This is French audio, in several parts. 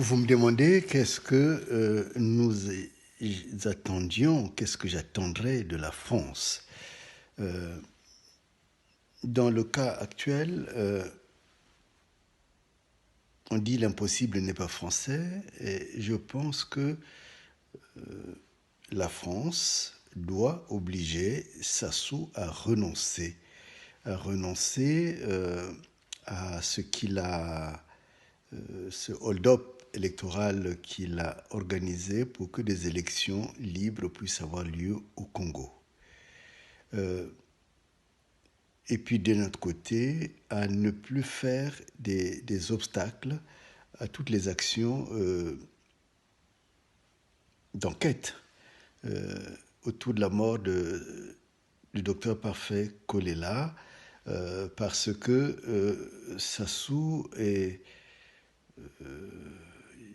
Vous me demandez qu'est-ce que nous attendions, qu'est-ce que j'attendrais de la France. Euh, Dans le cas actuel, on dit l'impossible n'est pas français, et je pense que la France doit obliger Sassou à renoncer à ce qu'il a, ce hold-up électoral qu'il a organisé pour que des élections libres puissent avoir lieu au Congo. Et puis de notre côté, à ne plus faire des obstacles à toutes les actions d'enquête autour de la mort du docteur Parfait Kolela, parce que Sassou est,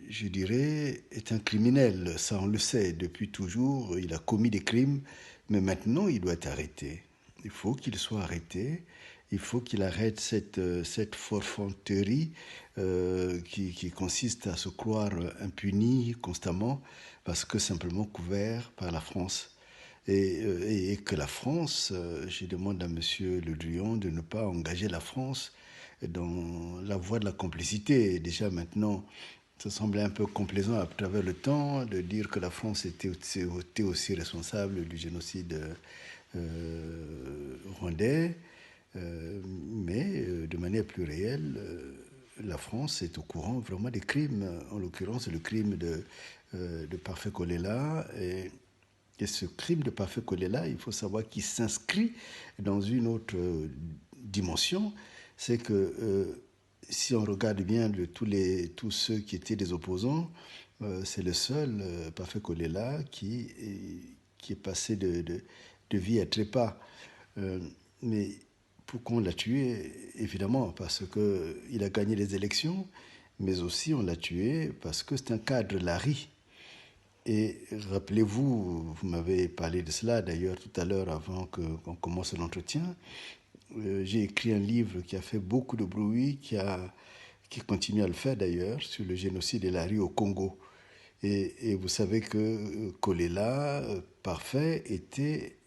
je dirais, est un criminel. Ça, on le sait depuis toujours. Il a commis des crimes, mais maintenant, il doit être arrêté. Il faut qu'il soit arrêté. Il faut qu'il arrête cette forfanterie qui consiste à se croire impuni constamment parce que simplement couvert par la France. Et que la France, je demande à M. Le Drian de ne pas engager la France dans la voie de la complicité. Déjà maintenant, ça semblait un peu complaisant à travers le temps de dire que la France était aussi responsable du génocide rwandais, mais de manière plus réelle, la France est au courant vraiment des crimes, en l'occurrence le crime de Parfait Kolela. Et ce crime de Parfait Kolela, il faut savoir qu'il s'inscrit dans une autre dimension, c'est que si on regarde bien tous ceux qui étaient des opposants, c'est le seul, Parfait Kolela, qui est passé de vie à trépas. Mais pourquoi on l'a tué? Évidemment, parce qu'il a gagné les élections, mais aussi on l'a tué parce que c'est un cadre Larry. Et rappelez-vous, vous m'avez parlé de cela d'ailleurs tout à l'heure avant qu'on commence l'entretien. J'ai écrit un livre qui a fait beaucoup de bruit, qui continue à le faire d'ailleurs, sur le génocide de la rue au Congo. Et vous savez que Kolela, Parfait, était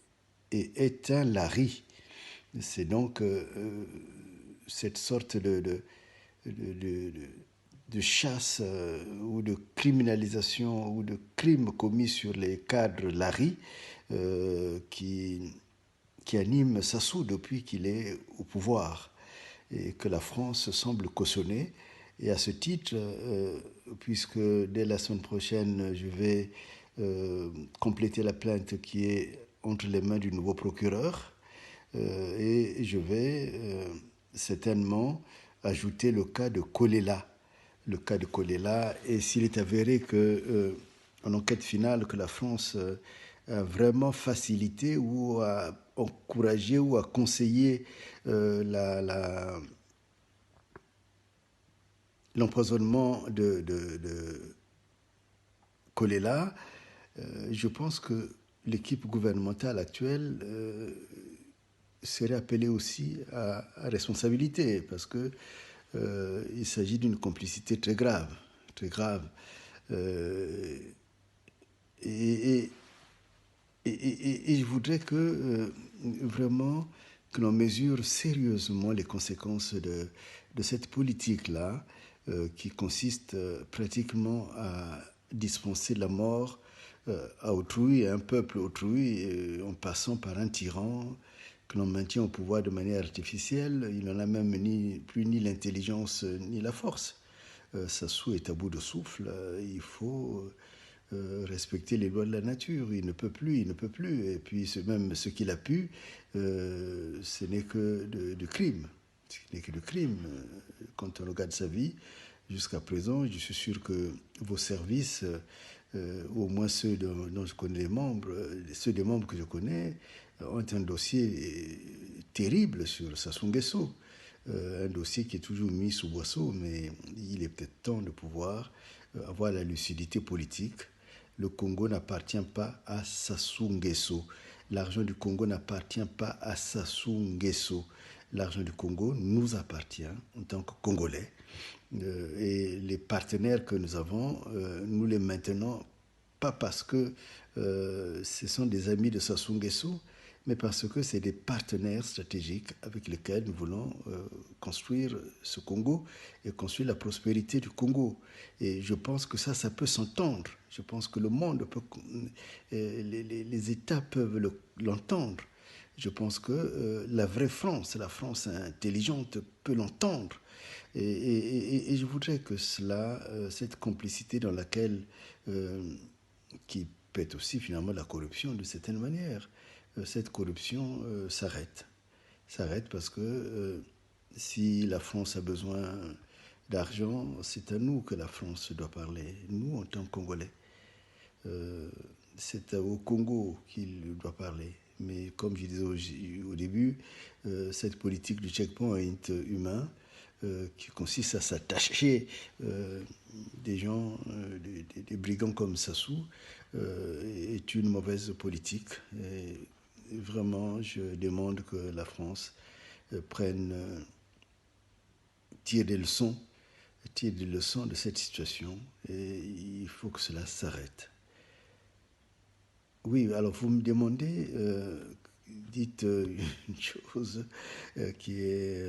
et est un Lari. C'est donc cette sorte de, de chasse ou de criminalisation ou de crime commis sur les cadres Lari qui anime Sassou depuis qu'il est au pouvoir et que la France semble cautionner. Et à ce titre, puisque dès la semaine prochaine, je vais compléter la plainte qui est entre les mains du nouveau procureur, et je vais certainement ajouter le cas de Kolela. Le cas de Kolela, et s'il est avéré que, en enquête finale, que la France a vraiment facilité ou a encouragé ou a conseillé l'empoisonnement de Kolela, je pense que l'équipe gouvernementale actuelle serait appelée aussi à responsabilité parce que il s'agit d'une complicité très grave, très grave. Euh, et, et je voudrais que vraiment que l'on mesure sérieusement les conséquences de cette politique-là qui consiste pratiquement à dispenser la mort à autrui, à un peuple autrui, en passant par un tyran que l'on maintient au pouvoir de manière artificielle. Il n'en a même plus ni l'intelligence ni la force. Sassou est à bout de souffle. Il faut respecter les lois de la nature. Il ne peut plus, il ne peut plus. Et puis même ce qu'il a pu, ce n'est que de crime. Ce n'est que de crime. Quand on regarde sa vie, jusqu'à présent, je suis sûr que vos services, au moins ceux dont je connais les membres, ceux des membres que je connais, ont un dossier terrible sur Sassou Nguesso. Un dossier qui est toujours mis sous boisseau, mais il est peut-être temps de pouvoir avoir la lucidité politique. Le Congo n'appartient pas à Sassou Nguesso. L'argent du Congo n'appartient pas à Sassou Nguesso. L'argent du Congo nous appartient en tant que Congolais. Et les partenaires que nous avons, nous les maintenons pas parce que ce sont des amis de Sassou Nguesso, mais parce que c'est des partenaires stratégiques avec lesquels nous voulons construire ce Congo et construire la prospérité du Congo. Et je pense que ça peut s'entendre. Je pense que le monde peut, les États peuvent l'entendre. Je pense que la vraie France, la France intelligente, peut l'entendre. Et je voudrais que cela, cette complicité dans laquelle, qui peut être aussi finalement la corruption de certaine manière, cette corruption s'arrête. S'arrête parce que si la France a besoin d'argent, c'est à nous que la France doit parler, nous en tant que Congolais. C'est au Congo qu'il doit parler. Mais comme je disais au début, cette politique du checkpoint humain qui consiste à s'attacher des gens, des brigands comme Sassou, est une mauvaise politique. Et vraiment, je demande que la France prenne, tire des leçons de cette situation et il faut que cela s'arrête. Oui, alors vous me demandez, dites une chose qui est